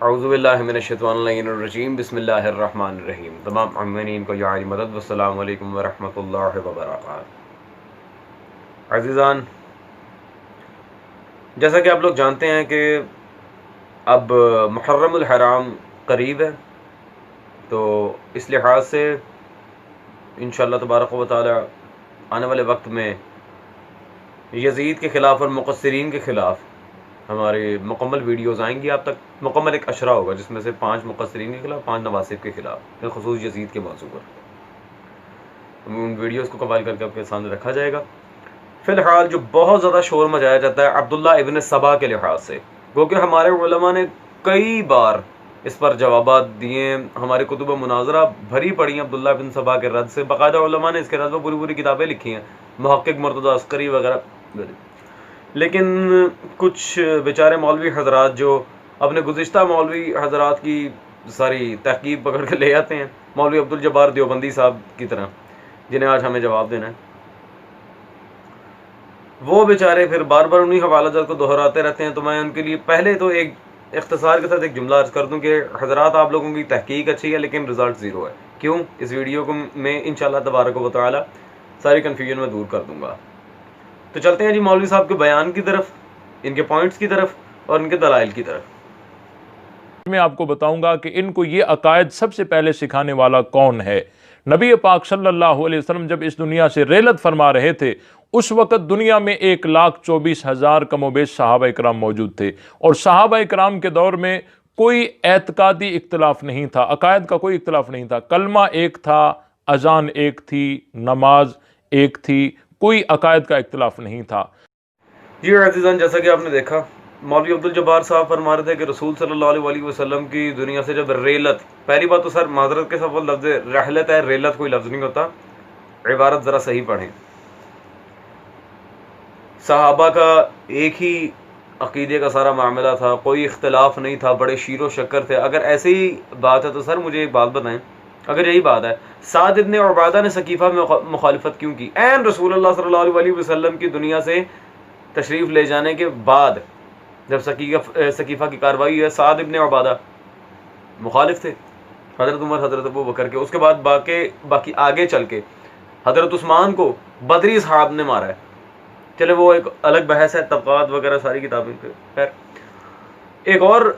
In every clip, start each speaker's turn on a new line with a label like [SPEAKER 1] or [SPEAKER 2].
[SPEAKER 1] اعوذ باللہ من الشیطان الرجیم بسم اللہ الرحمن الرحیم۔ تمام عاملین کو یا علی مدد والسلام علیکم ورحمۃ اللہ وبرکاتہ۔ عزیزان، جیسا کہ آپ لوگ جانتے ہیں کہ اب محرم الحرام قریب ہے، تو اس لحاظ سے انشاءاللہ تبارک و تعالی آنے والے وقت میں یزید کے خلاف اور مقصرین کے خلاف ہماری مکمل ویڈیوز آئیں گی آپ تک۔ مکمل ایک اشرہ ہوگا جس میں سے 5 مقصرین کے خلاف، 5 نواسب کے خلاف، بالخصوص یزید کے موضوع پر ان ویڈیوز کو کمپائل کر کے آپ کے سامنے رکھا جائے گا۔ فی الحال جو بہت زیادہ شور مچایا جاتا ہے عبداللہ ابن سبا کے لحاظ سے، کیونکہ ہمارے علماء نے کئی بار اس پر جوابات دیے، ہماری کتب مناظرہ بھری پڑی ہیں عبداللہ ابن سبا کے رد سے، باقاعدہ علماء نے اس کے رد پر پوری کتابیں لکھی ہیں، محقق مرتضی عسکری وغیرہ۔ لیکن کچھ بیچارے مولوی حضرات جو اپنے گزشتہ مولوی حضرات کی ساری تحقیق پکڑ کے لے آتے ہیں، مولوی عبدالجبار دیوبندی صاحب کی طرح، جنہیں آج ہمیں جواب دینا ہے، وہ بیچارے پھر بار بار انہی حوالہ جات کو دہراتے رہتے ہیں۔ تو میں ان کے لیے پہلے تو ایک اختصار کے ساتھ ایک جملہ عرض کر دوں کہ حضرات، آپ لوگوں کی تحقیق اچھی ہے لیکن رزلٹ زیرو ہے۔ کیوں؟ اس ویڈیو کو میں انشاءاللہ تبارک و تعالی ساری کنفیوژن میں دور کر دوں گا۔ تو چلتے ہیں جی مولوی صاحب کے بیان کی طرف، ان کے پوائنٹس کی طرف اور ان کے دلائل کی طرف۔
[SPEAKER 2] میں آپ کو بتاؤں گا کہ ان کو یہ عقائد سب سے پہلے سکھانے والا کون ہے۔ نبی پاک صلی اللہ علیہ وسلم جب اس دنیا سے رحلت فرما رہے تھے، اس وقت دنیا میں 1,24,000 کم و بیش صحابہ اکرام موجود تھے، اور صحابہ اکرام کے دور میں کوئی اعتقادی اختلاف نہیں تھا، عقائد کا کوئی اختلاف نہیں تھا، کلمہ ایک تھا، اذان ایک تھی، نماز ایک تھی، کوئی عقائد کا اختلاف نہیں تھا۔
[SPEAKER 1] جی عزیزان، جیسا کہ آپ نے دیکھا، مولوی عبدالجبار صاحب فرما رہے تھے کہ رسول صلی اللہ علیہ وسلم کی دنیا سے جب ریلت، پہلی بات تو سر معذرت کے ساتھ لفظ رحلت ہے، ریلت کوئی لفظ نہیں ہوتا، عبارت ذرا صحیح پڑھیں۔ صحابہ کا ایک ہی عقیدے کا سارا معاملہ تھا، کوئی اختلاف نہیں تھا، بڑے شیر و شکر تھے۔ اگر ایسی ہی بات ہے تو سر مجھے ایک بات بتائیں، اگر یہی بات ہے، سعد ابن عبادہ نے سقیفہ میں مخالفت کیوں کی؟ این رسول اللہ صلی اللہ علیہ وسلم کی دنیا سے تشریف لے جانے کے بعد جب سقیفہ کی کارروائی ہوئی ہے، سعد ابن عبادہ مخالف تھے حضرت عمر حضرت ابو بکر کے۔ اس کے بعد باقی آگے چل کے حضرت عثمان کو بدری صحاب نے مارا ہے۔ چلے وہ ایک الگ بحث ہے، طبقات وغیرہ ساری کتابیں پہ۔ خیر، ایک اور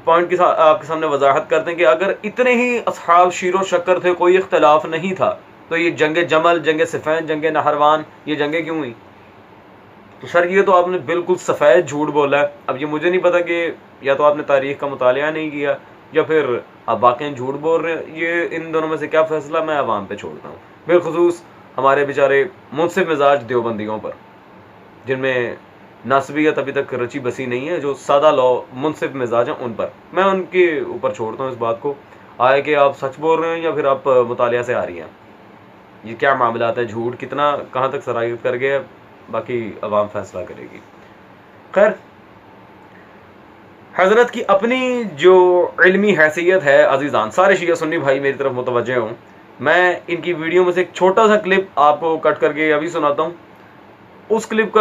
[SPEAKER 1] پوائنٹ کی آپ کے سامنے وضاحت کرتے ہیں کہ اگر اتنے ہی اصحاب شیر و شکر تھے، کوئی اختلاف نہیں تھا، تو یہ جنگ جمل، جنگ صفین، جنگ نہروان، یہ جنگیں کیوں ہوئی؟ تو سر یہ تو آپ نے بالکل سفید جھوٹ بولا ہے۔ اب یہ مجھے نہیں پتا کہ یا تو آپ نے تاریخ کا مطالعہ نہیں کیا یا پھر آپ واقعی جھوٹ بول رہے ہیں۔ یہ ان دونوں میں سے کیا فیصلہ میں عوام پہ چھوڑتا ہوں، بالخصوص ہمارے بیچارے منصف مزاج دیوبندیوں پر، جن میں ناسبیت ابھی تک رچی بسی نہیں ہے، جو سادہ لو منصف مزاج ہیں، ان پر میں ان کے اوپر چھوڑتا ہوں اس بات کو، آئے کہ آپ سچ بول رہے ہیں یا پھر آپ مطالعہ سے آ رہی ہیں۔ یہ کیا معاملات ہے، جھوٹ کتنا کہاں تک سرایت کر گئے، باقی عوام فیصلہ کرے گی۔ خیر، حضرت کی اپنی جو علمی حیثیت ہے، عزیزان سارے شیعہ سنی بھائی میری طرف متوجہ ہوں، میں ان کی ویڈیو میں سے ایک چھوٹا سا کلپ آپ کو کٹ کر کے ابھی سناتا ہوں۔ اس کلپ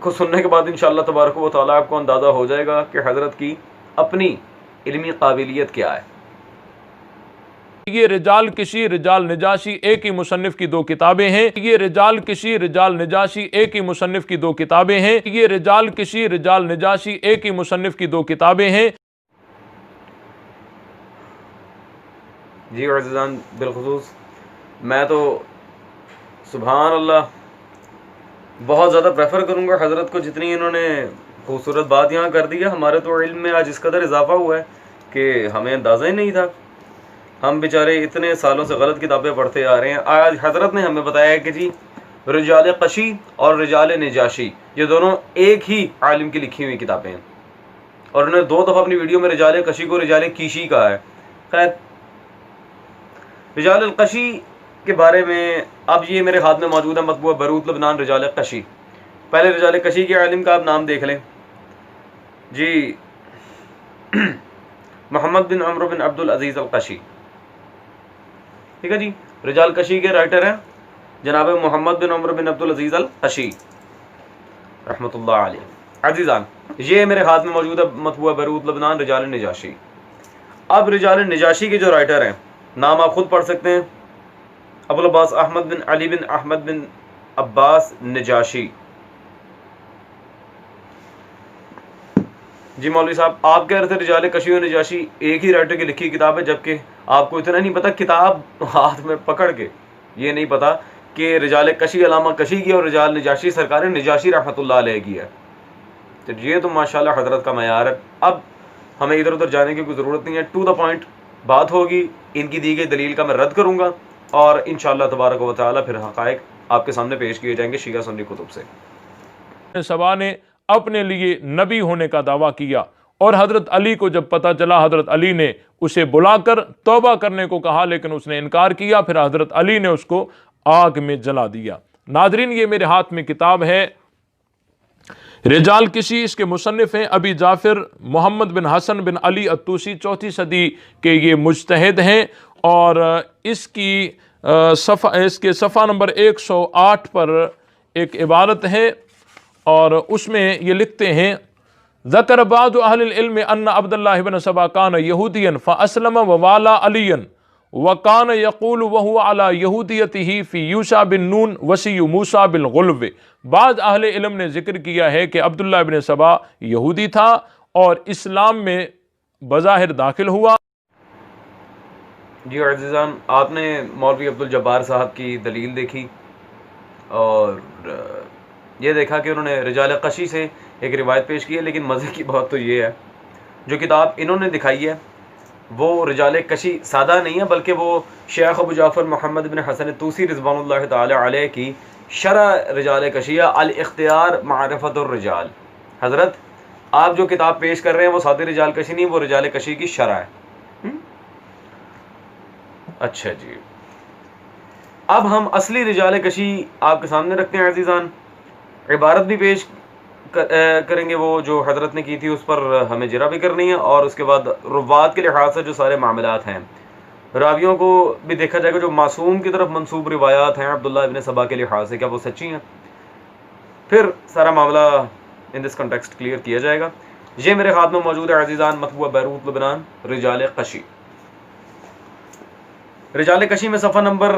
[SPEAKER 1] کو سننے کے بعد انشاءاللہ تبارک و تعالیٰ آپ کو اندازہ ہو جائے گا کہ حضرت کی اپنی علمی قابلیت کیا ہے۔
[SPEAKER 2] یہ رجال کشی رجال نجاشی ایک ہی مصنف کی 2 کتابیں ہیں۔ یہ رجال کشی رجال نجاشی ایک ہی مصنف کی 2 کتابیں ہیں۔ یہ رجال کشی رجال نجاشی ایک ہی مصنف کی 2 کتابیں ہیں۔
[SPEAKER 1] جی عزیزان، بالخصوص میں تو سبحان اللہ بہت زیادہ پریفر کروں گا حضرت کو، جتنی انہوں نے خوبصورت بات یہاں کر دی ہے۔ ہمارے تو علم میں آج اس قدر اضافہ ہوا ہے کہ ہمیں اندازہ ہی نہیں تھا، ہم بیچارے اتنے سالوں سے غلط کتابیں پڑھتے آ رہے ہیں۔ آج حضرت نے ہمیں بتایا ہے کہ جی رجال قشی اور رجال نجاشی یہ دونوں ایک ہی عالم کی لکھی ہوئی کتابیں ہیں، اور انہوں نے 2 دفعہ اپنی ویڈیو میں رجال قشی کو رجال کیشی کہا ہے۔ خیر، رجال القشی کے بارے میں اب یہ میرے ہاتھ میں موجود ہے مطبوعہ بیروت لبنان رجال قشی۔ پہلے رجال قشی کے عالم کا آپ نام دیکھ لیں جی، محمد بن عمرو بن عبد العزیز القشی، ٹھیک ہے جی۔ رجال قشی کے رائٹر ہیں جناب محمد بن عمرو بن عبد العزیز القشی رحمۃ اللہ علیہ۔ عزیزان، یہ میرے ہاتھ میں موجود ہے مطبوعہ بیروت لبنان رجال نجاشی. اب رجال نجاشی کے جو رائٹر ہیں نام آپ خود پڑھ سکتے ہیں. ابو العباس احمد بن علی بن احمد بن عباس نجاشی. جی مولوی صاحب آپ کہہ رہے تھے رجال کشی و نجاشی ایک ہی رائٹر کی لکھی کتاب ہے، جبکہ آپ کو اتنا نہیں پتا کتاب ہاتھ میں پکڑ کے یہ نہیں پتا کہ رجال کشی علامہ کشی کی اور رجال نجاشی سرکار نجاشی رحمۃ اللہ علیہ کی ہے. تو یہ تو ماشاءاللہ حضرت کا معیار ہے. اب ہمیں ادھر ادھر جانے کی کوئی ضرورت نہیں ہے، ٹو دا پوائنٹ بات ہوگی. ان کی دی گئی دلیل کا میں رد کروں گا اور انشاءاللہ تبارک و تعالی پھر حقائق آپ کے سامنے پیش کیے جائیں گے شیعہ سنی کتب سے.
[SPEAKER 2] سبا نے اپنے لیے نبی ہونے کا دعویٰ کیا اور حضرت علی کو جب پتہ چلا حضرت علی نے اسے بلا کر توبہ کرنے کو کہا، لیکن اس نے انکار کیا. پھر حضرت علی نے اس کو آگ میں جلا دیا. ناظرین یہ میرے ہاتھ میں کتاب ہے رجال کشی، اس کے مصنف ہیں ابی جعفر محمد بن حسن بن علی الطوسی، 4 صدی کے یہ مجتہد ہیں. اور اس کے صفحہ نمبر 108 پر ایک عبارت ہے اور اس میں یہ لکھتے ہیں ذکر بعض اہل العلم ان عبداللہ بن سبا کان یہودیا فاسلم ووالا علی وکان یقول وهو علی یہودیتہ فی یوشع بن نون وسی موسیٰ بالغلو. بعض اہل علم نے ذکر کیا ہے کہ عبداللہ بن سبا یہودی تھا اور اسلام میں بظاہر داخل ہوا.
[SPEAKER 1] جی عزیزان، آپ نے مولوی عبدالجبار صاحب کی دلیل دیکھی اور یہ دیکھا کہ انہوں نے رجال قشی سے ایک روایت پیش کی ہے، لیکن مزے کی بات تو یہ ہے جو کتاب انہوں نے دکھائی ہے وہ رجال کشی سادہ نہیں ہے، بلکہ وہ شیخ ابو جعفر محمد بن حسن طوسی رضوان اللہ تعالی علیہ کی شرح رجال کشیہ الاختیار معرفت الرجال. حضرت آپ جو کتاب پیش کر رہے ہیں وہ سادہ رجال کشی نہیں، وہ رجال کشی کی شرح ہے. اچھا جی، اب ہم اصلی رجال کشی آپ کے سامنے رکھتے ہیں عزیزان. عبارت بھی پیش کریں گے وہ جو حضرت نے کی تھی، اس پر ہمیں جرا بھی کرنی ہے، اور اس کے بعد روات کے لحاظ سے جو سارے معاملات ہیں راویوں کو بھی دیکھا جائے گا. جو معصوم کی طرف منسوب روایات ہیں عبداللہ ابن سبا کے لحاظ سے کیا وہ سچی ہیں، پھر سارا معاملہ ان دس کنٹیکسٹ کلیئر کیا جائے گا. یہ میرے ہاتھ میں موجود ہے عزیزان مطبوعہ بیروت لبنان رجال قشی. رجال کشی میں صفحہ نمبر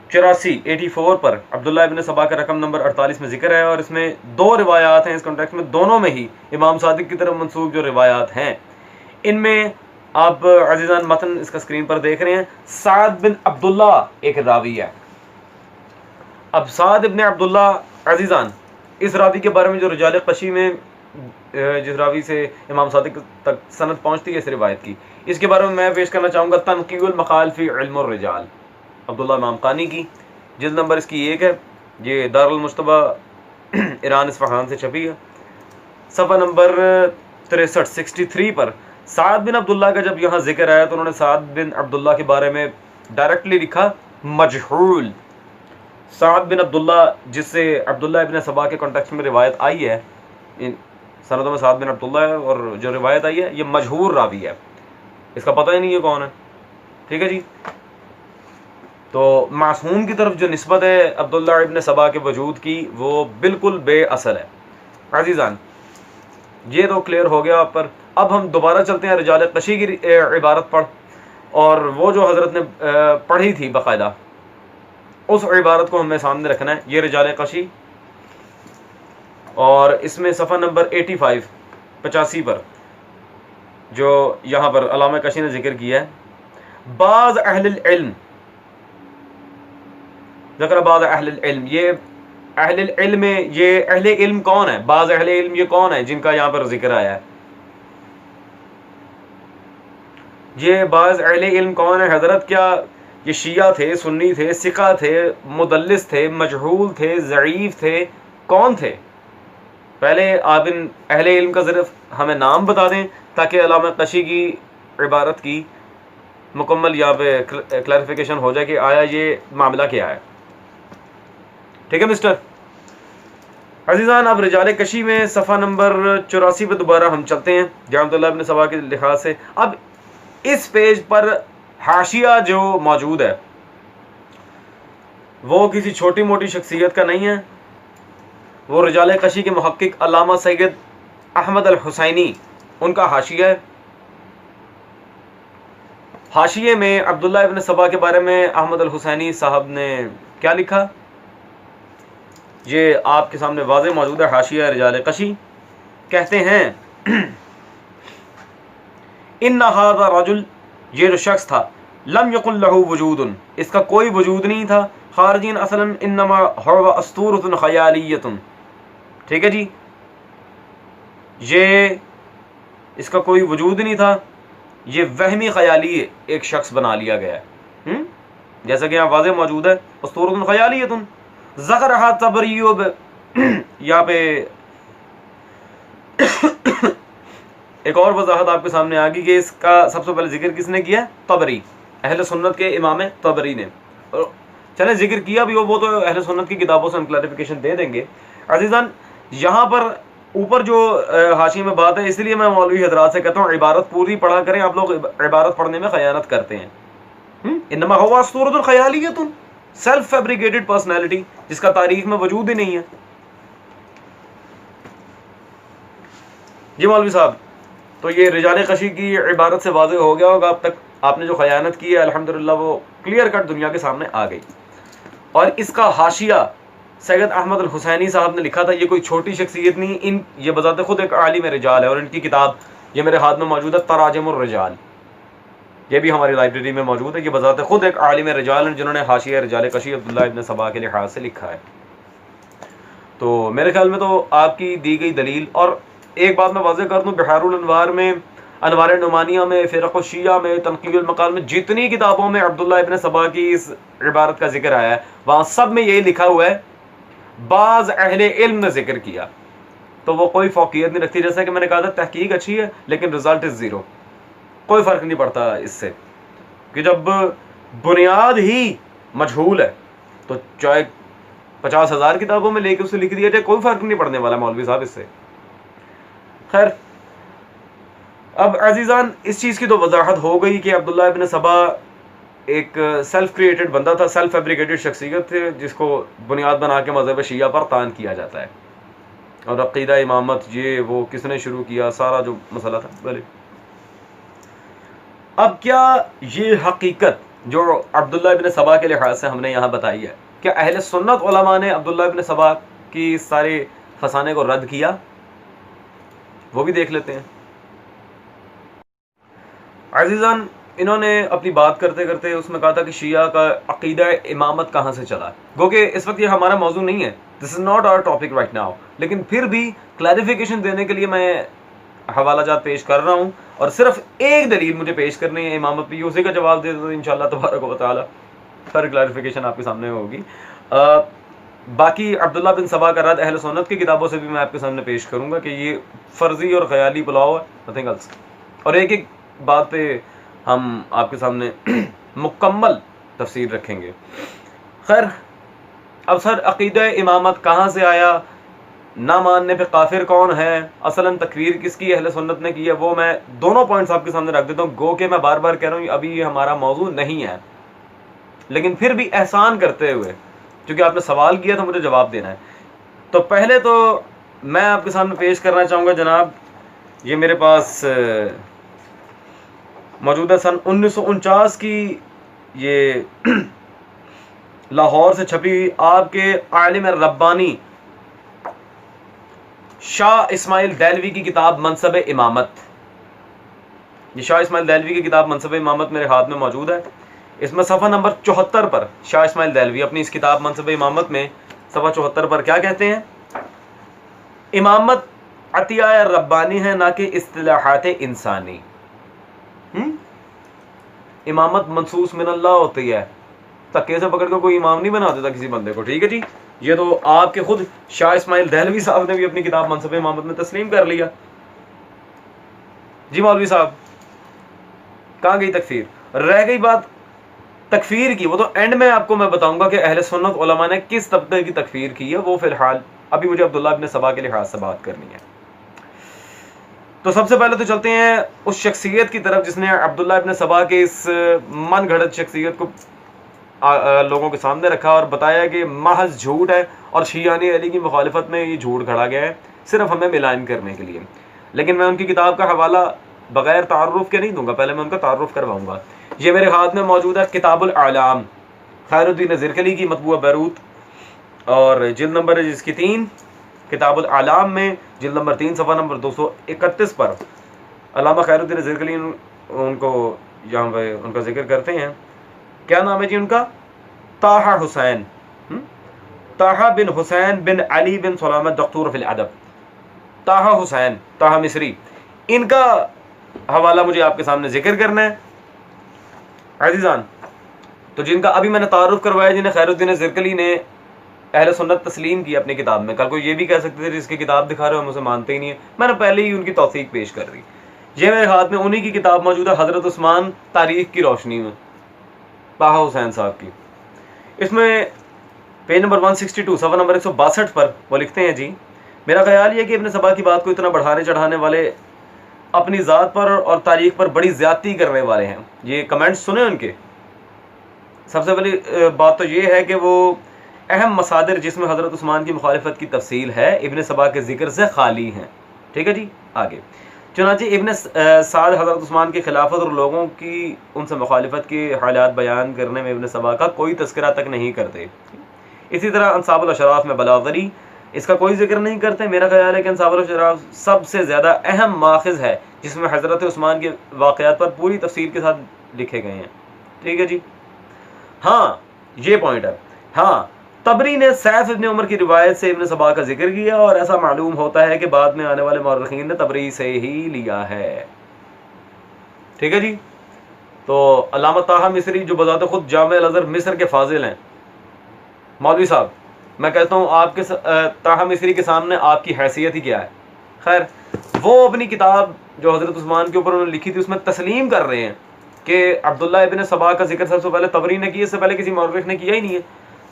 [SPEAKER 1] 84 پر عبداللہ ابن سبا کا رقم نمبر 48 میں ذکر ہے، اور اس میں 2 روایات ہیں اس کانٹیکسٹ میں. دونوں میں ہی امام صادق کی طرف منسوب جو روایات ہیں ان میں آپ عزیزان متن اس کا اسکرین پر دیکھ رہے ہیں. سعد بن عبداللہ ایک راوی ہے. اب سعد ابن عبداللہ عزیزان، اس راوی کے بارے میں جو رجال قشی میں جس راوی سے امام صادق تک سند پہنچتی ہے اس روایت کی، اس کے بارے میں میں پیش کرنا چاہوں گا تنقیح المقال فی علم الرجال عبداللہ امام قانی کی. جلد نمبر اس کی 1 ہے، یہ دار المجتبہ ایران اصفہان سے چھپی ہے. صفحہ نمبر 63 پر سعد بن عبداللہ کا جب یہاں ذکر آیا تو انہوں نے سعد بن عبداللہ کے بارے میں ڈائریکٹلی لکھا مجہول. سعد بن عبداللہ جس سے عبداللہ ابن سبا کے کانٹیکسٹ میں روایت آئی ہے، ان سندوں میں سعد بن عبداللہ ہے، اور جو روایت آئی ہے یہ مجہور راوی ہے، اس کا پتہ ہی نہیں ہے کون ہے. ٹھیک ہے جی. تو معصوم کی طرف جو نسبت ہے عبداللہ ابن سبا کے وجود کی وہ بالکل بے اصل ہے. عزیزان یہ تو کلیئر ہو گیا آپ پر. اب ہم دوبارہ چلتے ہیں رجال قشی کی عبارت پر، اور وہ جو حضرت نے پڑھی تھی باقاعدہ اس عبارت کو ہمیں سامنے رکھنا ہے. یہ رجال قشی، اور اس میں صفحہ نمبر 85 پر جو یہاں پر علامہ کشی نے ذکر کیا ہے، بعض اہل العلم ذکر بعض اہل العلم. یہ اہل العلم میں یہ اہل علم کون ہے؟ بعض اہل علم یہ کون ہے جن کا یہاں پر ذکر آیا ہے؟ یہ بعض اہل علم کون ہے حضرت؟ کیا یہ شیعہ تھے، سنی تھے، ثقہ تھے، مدلس تھے، مجہول تھے، ضعیف تھے، کون تھے؟ پہلے آپ ان اہل علم کا صرف ہمیں نام بتا دیں تاکہ علامہ قشی کی عبارت کی مکمل یہاں پہ کلیریفیکیشن ہو جائے کہ آیا یہ معاملہ کیا ہے. ٹھیک ہے مسٹر عزیزان. اب رجال کشی میں صفحہ نمبر 84 پہ دوبارہ ہم چلتے ہیں جہاں عبداللہ ابن سبا کے لحاظ سے. اب اس پیج پر حاشیہ جو موجود ہے وہ کسی چھوٹی موٹی شخصیت کا نہیں ہے، وہ رجال کشی کے محقق علامہ سید احمد الحسینی ان کا حاشیہ ہے. حاشیے میں عبداللہ ابن سبا کے بارے میں احمد الحسینی صاحب نے کیا لکھا یہ آپ کے سامنے واضح موجود ہے. حاشیہ رجال قشی کہتے ہیں ان ھذا رجل، یہ جو شخص تھا، لم یکن له وجود، اس کا کوئی وجود نہیں تھا، خارجین اصلا انما هو اسطورۃ خیالیۃ. ٹھیک ہے جی، یہ اس کا کوئی وجود نہیں تھا، یہ وہمی خیالی ایک شخص بنا لیا گیا ہے. جیسا کہ یہاں واضح موجود ہے اسطورۃ خیالیۃ. ذکرھا طبری، یہاں پہ ایک اور وضاحت آپ کے سامنے آ گئی کہ اس کا سب سے پہلے ذکر کس نے کیا؟ طبری، اہل سنت کے امام طبری نے. چلے ذکر کیا بھی وہ تو اہل سنت کی کتابوں سے ہم کلیریفیکیشن دے دیں گے. عزیزان یہاں پر اوپر جو حاشیے میں بات ہے، اس لیے میں مولوی حضرات سے کہتا ہوں عبارت پوری پڑھا کریں. آپ لوگ عبارت پڑھنے میں خیانت کرتے ہیں. انما ہوا اسطورۃ خیالیۃ، سیلف فیبریکیٹڈ پرسنالٹی جس کا تاریخ میں وجود ہی نہیں ہے. جی مولوی صاحب، تو یہ رجال قشی کی عبارت سے واضح ہو گیا ہوگا اب تک آپ نے جو خیانت کی ہے الحمدللہ وہ کلیئر کٹ دنیا کے سامنے آ گئی. اور اس کا حاشیہ سید احمد الحسینی صاحب نے لکھا تھا. یہ کوئی چھوٹی شخصیت نہیں، یہ بذات خود ایک عالم رجال ہے. اور ان کی کتاب یہ میرے ہاتھ میں موجود ہے، تراجم الرجال، یہ بھی ہماری لائبریری میں موجود ہے. یہ بذات خود ایک عالم رجال ہیں جنہوں نے حاشیہ رجال قشی عبداللہ ابن سبا کے لحاظ سے لکھا ہے. تو میرے خیال میں تو آپ کی دی گئی دلیل. اور ایک بات میں واضح کر دوں، بحار الانوار میں، انوار نعمانیہ میں، فرق الشیعہ میں، تنقیح المقال میں، جتنی کتابوں میں عبداللہ ابن سبا کی اس عبارت کا ذکر آیا ہے وہاں سب میں یہی لکھا ہوا ہے. بعض اہل علم نے ذکر کیا تو وہ کوئی فوقیت نہیں رکھتی. جیسا کہ میں نے کہا تھا تحقیق اچھی ہے لیکن رزلٹ از زیرو، کوئی فرق نہیں پڑتا اس سے. کہ جب بنیاد ہی مجہول ہے تو چاہے 50,000 کتابوں میں لے کے اسے لکھ دیا جائے کوئی فرق نہیں پڑنے والا مولوی صاحب اس سے. خیر، اب عزیزان اس چیز کی تو وضاحت ہو گئی کہ عبداللہ ابن سبا ایک سیلف کریٹڈ بندہ تھا، سیلف فیبریکیٹڈ شخصیت تھے جس کو بنیاد بنا کے مذہب شیعہ پر طعن کیا جاتا ہے. اور عقیدہ امامت یہ وہ کس نے شروع کیا، سارا جو مسئلہ تھا. بھلے اب کیا یہ حقیقت جو عبداللہ ابن سبا کے لحاظ سے ہم نے یہاں بتائی ہے، کیا اہل سنت علماء نے عبداللہ ابن سبا کی سارے فسانے کو رد کیا؟ وہ بھی دیکھ لیتے ہیں. عزیزان انہوں نے اپنی بات کرتے کرتے اس میں کہا تھا کہ شیعہ کا عقیدہ امامت کہاں سے چلا، گو کہ اس وقت یہ ہمارا موضوع نہیں ہے، this is not our topic right now. لیکن پھر بھی کلیریفیکیشن دینے کے لیے میں حوالہ جات پیش کر رہا ہوں اور صرف ایک دلیل مجھے پیش کرنی ہے امامت پہ، اسی کا جواب دے دو انشاءاللہ تبارک و تعالی پھر کلیریفیکیشن آپ کے سامنے ہوگی. باقی عبداللہ بن سبا کا رد اہل سنت کی کتابوں سے بھی میں آپ کے سامنے پیش کروں گا کہ یہ فرضی اور خیالی پلاؤ ہے، نتھنگ ایلس. اور ایک ایک بات پہ ہم آپ کے سامنے مکمل تفسیر رکھیں گے. خیر، اب سر عقیدہ امامت کہاں سے آیا، نہ ماننے پہ کافر کون ہے، اصلاً تکفیر کس کی اہل سنت نے کی ہے، وہ میں دونوں پوائنٹس آپ کے سامنے رکھ دیتا ہوں. گو کہ میں بار بار کہہ رہا ہوں ابھی یہ ہمارا موضوع نہیں ہے، لیکن پھر بھی احسان کرتے ہوئے چونکہ آپ نے سوال کیا تو مجھے جواب دینا ہے. تو پہلے تو میں آپ کے سامنے پیش کرنا چاہوں گا جناب، یہ میرے پاس موجودہ سن 1949 کی یہ لاہور سے چھپی آپ کے عالم ربانی شاہ اسماعیل دہلوی کی کتاب منصب امامت. یہ شاہ اسماعیل دہلوی کی کتاب منصب امامت میرے ہاتھ میں موجود ہے. اس میں صفحہ نمبر 74 پر شاہ اسماعیل دہلوی اپنی اس کتاب منصب امامت میں صفحہ 74 پر کیا کہتے ہیں؟ امامت عطیہ ربانی ہے نہ کہ اصطلاحات انسانی. امامت منصوص من اللہ ہوتی ہے، تکے سے پکڑ کے کوئی امام نہیں بنا دیتا کسی بندے کو. ٹھیک ہے جی، یہ تو آپ کے خود شاہ اسماعیل دہلوی صاحب نے بھی اپنی کتاب منصب امامت میں تسلیم کر لیا. جی مولوی صاحب کہاں گئی تکفیر؟ رہ گئی بات تکفیر کی، وہ تو اینڈ میں آپ کو میں بتاؤں گا کہ اہل سنت علماء نے کس طبقے کی تکفیر کی ہے. وہ فی الحال ابھی مجھے عبداللہ ابن سبا کے لحاظ سے بات کرنی ہے. تو سب سے پہلے تو چلتے ہیں اس شخصیت کی طرف جس نے عبداللہ ابن سبا کے اس من گھڑت شخصیت کو لوگوں کے سامنے رکھا اور بتایا کہ محض جھوٹ ہے اور شیعہ علی کی مخالفت میں یہ جھوٹ کھڑا گیا ہے صرف ہمیں ملائن کرنے کے لیے. لیکن میں ان کی کتاب کا حوالہ بغیر تعارف کے نہیں دوں گا، پہلے میں ان کا تعارف کرواؤں گا۔ یہ میرے ہاتھ میں موجود ہے کتاب الاعلام، خیر الدین زرکلی کی، مطبوعہ بیروت، اور جلد نمبر ہے جس کی 3، کتاب الاعلام میں جلد نمبر 3 صفحہ نمبر 231 پر علامہ خیر الدین زرکلی ان کو یہاں پہ ان کا ذکر کرتے ہیں۔ کیا نام ہے جی ان کا؟ طاہا حسین، طاہا بن حسین بن علی بن سلامہ دکتور فی الادب، طاہا حسین، طاہا مصری، ان کا حوالہ مجھے آپ کے سامنے ذکر کرنا ہے عزیزان۔ تو جن کا ابھی میں نے تعارف کروایا، جنہیں خیر الدین زرکلی نے اہل سنت تسلیم کی اپنی کتاب میں، کل کو یہ بھی کہہ سکتے تھے جس کی کتاب دکھا رہے ہو ہم اسے مانتے ہی نہیں ہیں، میں نے پہلے ہی ان کی توثیق پیش کر دی۔ یہ میرے ہاتھ میں انہی کی کتاب موجود ہے، حضرت عثمان تاریخ کی روشنی میں، طاہا حسین صاحب کی۔ اس میں پیج نمبر 162 صفحہ نمبر 162 پر وہ لکھتے ہیں جی، میرا خیال یہ کہ ابن سبا کی بات کو اتنا بڑھانے چڑھانے والے اپنی ذات پر اور تاریخ پر بڑی زیادتی کرنے والے ہیں۔ یہ کمنٹس سنیں ان کے۔ سب سے پہلی بات تو یہ ہے کہ وہ اہم مصادر جس میں حضرت عثمان کی مخالفت کی تفصیل ہے ابن سبا کے ذکر سے خالی ہیں۔ ٹھیک ہے جی، آگے چنانچہ ابن سعد حضرت عثمان کی خلافت اور لوگوں کی ان سے مخالفت کے حالات بیان کرنے میں ابن سبا کا کوئی تذکرہ تک نہیں کرتے۔ اسی طرح انصاب الاشراف میں بلاغری اس کا کوئی ذکر نہیں کرتے۔ میرا خیال ہے کہ انصاب الاشراف سب سے زیادہ اہم ماخذ ہے جس میں حضرت عثمان کے واقعات پر پوری تفصیل کے ساتھ لکھے گئے ہیں۔ ٹھیک ہے جی، ہاں یہ پوائنٹ ہے۔ ہاں طبری نے سیف ابن عمر کی روایت سے ابن سبا کا ذکر کیا، اور ایسا معلوم ہوتا ہے کہ بعد میں آنے والے مورخین نے طبری سے ہی لیا ہے۔ ٹھیک ہے جی، تو علامہ طاہا مصری جو بذات خود جامع الازہر مصر کے فاضل ہیں، مولوی صاحب میں کہتا ہوں آپ کے طاہا مصری کے سامنے آپ کی حیثیت ہی کیا ہے۔ خیر وہ اپنی کتاب جو حضرت عثمان کے اوپر انہوں نے لکھی تھی اس میں تسلیم کر رہے ہیں کہ عبداللہ ابن سبا کا ذکر سب سے پہلے طبری نے کیا، اس سے پہلے کسی مورخ نے کیا ہی نہیں ہے۔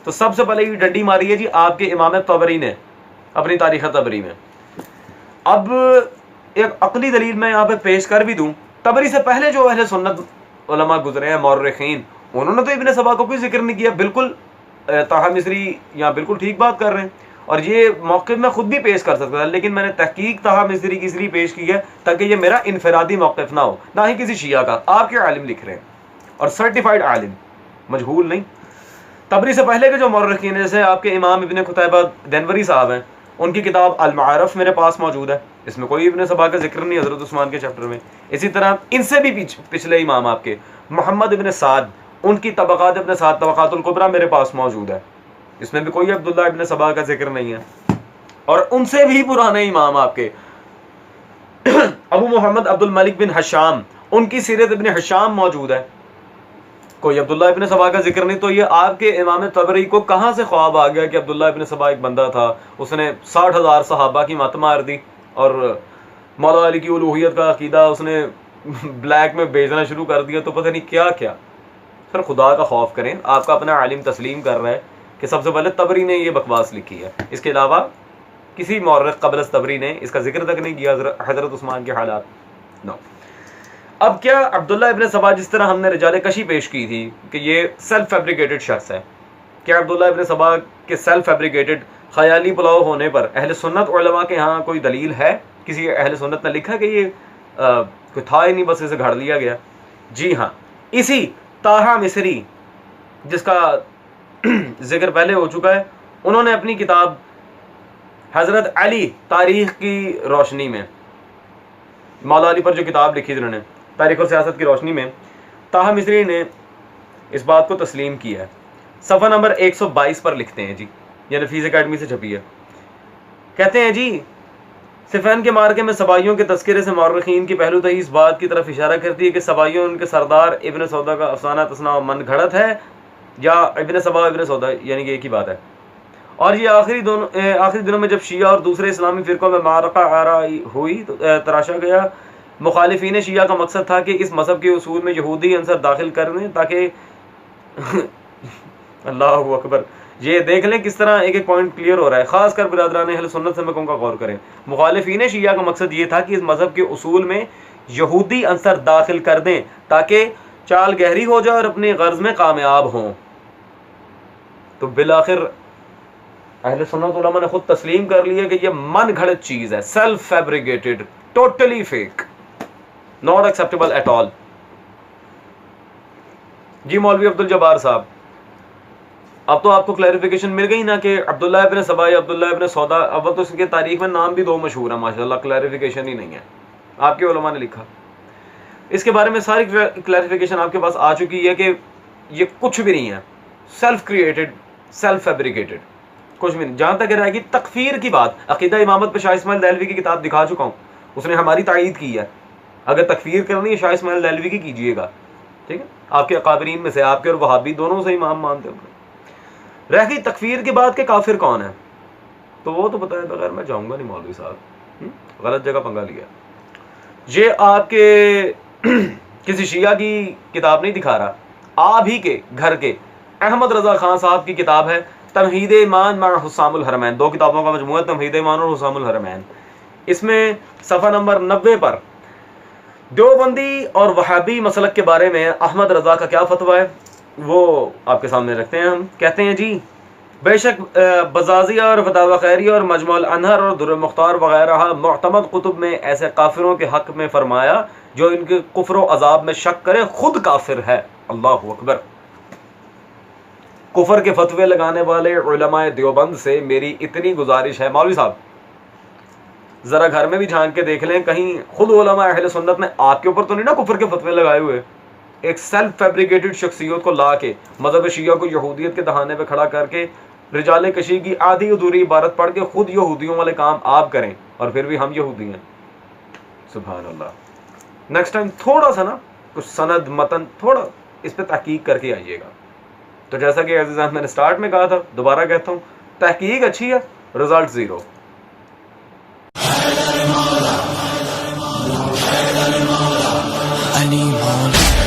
[SPEAKER 1] تو سب سے پہلے یہ ڈنڈی ماری ہے جی آپ کے امام طبری نے اپنی تاریخ طبری میں۔ اب ایک عقلی دلیل میں یہاں پہ پیش کر بھی دوں، طبری سے پہلے جو اہل سنت علماء گزرے ہیں مورخین، انہوں نے تو ابن سبا کو کوئی ذکر نہیں کیا۔ بالکل طاہا مصری یہاں بالکل ٹھیک بات کر رہے ہیں، اور یہ موقف میں خود بھی پیش کر سکتا تھا، لیکن میں نے تحقیق طاہا مصری کی اس لیے پیش کی ہے تاکہ یہ میرا انفرادی موقف نہ ہو، نہ ہی کسی شیعہ کا۔ آپ کے عالم لکھ رہے ہیں اور سرٹیفائڈ عالم، مجہول نہیں۔ طبری سے پہلے کے جو مورخین جیسے آپ کے امام ابن قتیبہ دینوری صاحب ہیں، ان کی کتاب المعارف میرے پاس موجود ہے، اس میں کوئی ابن سبا کا ذکر نہیں حضرت عثمان کے چیپٹر میں۔ اسی طرح ان سے بھی پچھلے امام آپ کے محمد ابن سعد، ان کی طبقات ابن سعد طبقات الکبریٰ میرے پاس موجود ہے، اس میں بھی کوئی عبداللہ ابن سبا کا ذکر نہیں ہے۔ اور ان سے بھی پرانے امام آپ کے ابو محمد عبد الملک بن حشام، ان کی سیرت ابن حشام موجود ہے، کوئی عبداللہ ابن سبا کا ذکر نہیں۔ تو یہ آپ کے امام طبری کو کہاں سے خواب آ گیا کہ عبداللہ ابن سبا ایک بندہ تھا، اس نے 60,000 صحابہ کی مت مار دی، اور مولا علی کی الوہیت کا عقیدہ اس نے بلیک میں بیچنا شروع کر دیا، تو پتہ نہیں کیا کیا۔ سر خدا کا خوف کریں، آپ کا اپنا عالم تسلیم کر رہا ہے کہ سب سے پہلے طبری نے یہ بکواس لکھی ہے، اس کے علاوہ کسی مورخ قبل از طبری نے اس کا ذکر تک نہیں کیا حضرت عثمان کے حالات۔ نو اب کیا عبداللہ ابن سبا، جس طرح ہم نے رجال کشی پیش کی تھی کہ یہ سیلف فیبریکیٹڈ شخص ہے، کیا عبداللہ ابن سبا کے سیلف فیبریکیٹڈ خیالی پلاؤ ہونے پر اہل سنت علماء کے ہاں کوئی دلیل ہے؟ کسی اہل سنت نے لکھا کہ یہ کوئی تھا ہی نہیں، بس اسے گھڑ لیا گیا؟ جی ہاں، اسی طاہا مصری جس کا ذکر پہلے ہو چکا ہے، انہوں نے اپنی کتاب حضرت علی تاریخ کی روشنی میں، مولا علی پر جو کتاب لکھی انہوں نے تاریخ اور سیاست کی روشنی میں، طاہا مصری نے اس بات کو تسلیم کیا ہے۔ صفحہ نمبر 122 پر لکھتے ہیں جی، یہ نفیس اکیڈمی سے چھپی ہے، کہتے ہیں جی صفین کے مارکے میں سبائیوں کے تذکرے سے مورخین کی پہلو تہی اس بات کی طرف اشارہ کرتی ہے کہ سبائیوں ان کے سردار ابن سودا کا افسانہ تصنع و من گھڑت ہے، یا ابن سبا ابن سودا، یعنی کہ ایک ہی بات ہے۔ اور یہ آخری دنوں میں جب شیعہ اور دوسرے اسلامی فرقوں میں معرکہ آرائی ہوئی تو تراشا گیا، مخالفین شیعہ کا مقصد تھا کہ اس مذہب کے اصول میں یہودی عنصر داخل کر دیں تاکہ اللہ اکبر، یہ دیکھ لیں کس طرح ایک ایک پوائنٹ کلیئر ہو رہا ہے، خاص کر برادران اہل سنت سے میں کہوں گا غور کریں۔ مخالفین شیعہ کا مقصد یہ تھا کہ اس مذہب کے اصول میں یہودی عنصر داخل کر دیں تاکہ چال گہری ہو جائے اور اپنی غرض میں کامیاب ہوں۔ تو بالآخر اہل سنت علماء نے خود تسلیم کر لیا کہ یہ من گھڑت چیز ہے، self fabricated totally fake, not acceptable at all. جی مولوی عبد الجبار صاحب, اب تو آپ کو کلیریفیکیشن مل گئی نا کہ عبداللہ ابن سبا یا عبداللہ ابن سودا, اول تو اس کے تاریخ میں نام بھی دو مشہور ہیں ماشاءاللہ, کلیریفیکیشن ہی نہیں ہے, آپ کے علماء نے لکھا. اس کے بارے میں ساری کلیریفیکیشن آپ کے پاس آ چکی ہے کہ یہ کچھ بھی نہیں ہے, سیلف کریٹڈ, سیلف فیبریکیٹڈ, کچھ بھی نہیں. جہاں تک رہے گی تکفیر کی بات, عقیدہ امامت پہ شاہ اسماعیل دہلوی کی کتاب دکھا چکا ہوں, اس نے ہماری تائید کی ہے. اگر تکفیر کرنی ہے شاہ اسماعیل دہلوی کی کیجیے گا, ٹھیک ہے, آپ کے اکابرین میں سے, آپ کے اور وہابی دونوں سے امام مانتے ہیں. رہ گئی تکفیر کے بعد کہ کافر کون ہے, تو وہ تو بتائے بغیر میں جاؤں گا نہیں مولوی صاحب, غلط جگہ پنگا لیا. یہ آپ کے کسی شیعہ کی کتاب نہیں دکھا رہا, آپ ہی کے گھر کے احمد رضا خان صاحب کی کتاب ہے تمہید ایمان مع حسام الحرمین, 2 کتابوں کا مجموعہ تمہید ایمان اور حسام الحرمین. اس میں صفحہ نمبر 90 پر دیوبندی اور وہابی مسلک کے بارے میں احمد رضا کا کیا فتویٰ ہے وہ آپ کے سامنے رکھتے ہیں. ہم کہتے ہیں جی بے شک بزازیہ اور فتاوی خیریہ اور مجموع الانہر اور در المختار وغیرہ معتمد کتب میں ایسے کافروں کے حق میں فرمایا جو ان کے کفر و عذاب میں شک کرے خود کافر ہے. اللہ اکبر. کفر کے فتوے لگانے والے علماء دیوبند سے میری اتنی گزارش ہے, مولوی صاحب ذرا گھر میں بھی جھانک کے دیکھ لیں, کہیں خود علماء اہل سنت نے آپ کے اوپر تو نہیں نا کفر کے فتوے لگائے ہوئے. ایک سیلف فیبریکیٹڈ شخصیت کو لا کے مذہب شیعہ کو یہودیت کے دہانے پہ کھڑا کر کے رجال کشی کی آدھی ادھوری عبارت پڑھ کے خود یہودیوں والے کام آپ کریں, اور پھر بھی ہم یہودی ہیں. سبحان اللہ. نیکسٹ ٹائم تھوڑا سا نا کچھ سند متن تھوڑا اس پہ تحقیق کر کے آئیے گا. تو جیسا کہ عزیزان میں نے سٹارٹ میں کہا تھا, دوبارہ کہتا ہوں, تحقیق اچھی ہے, رزلٹ زیرو.
[SPEAKER 3] علی مولا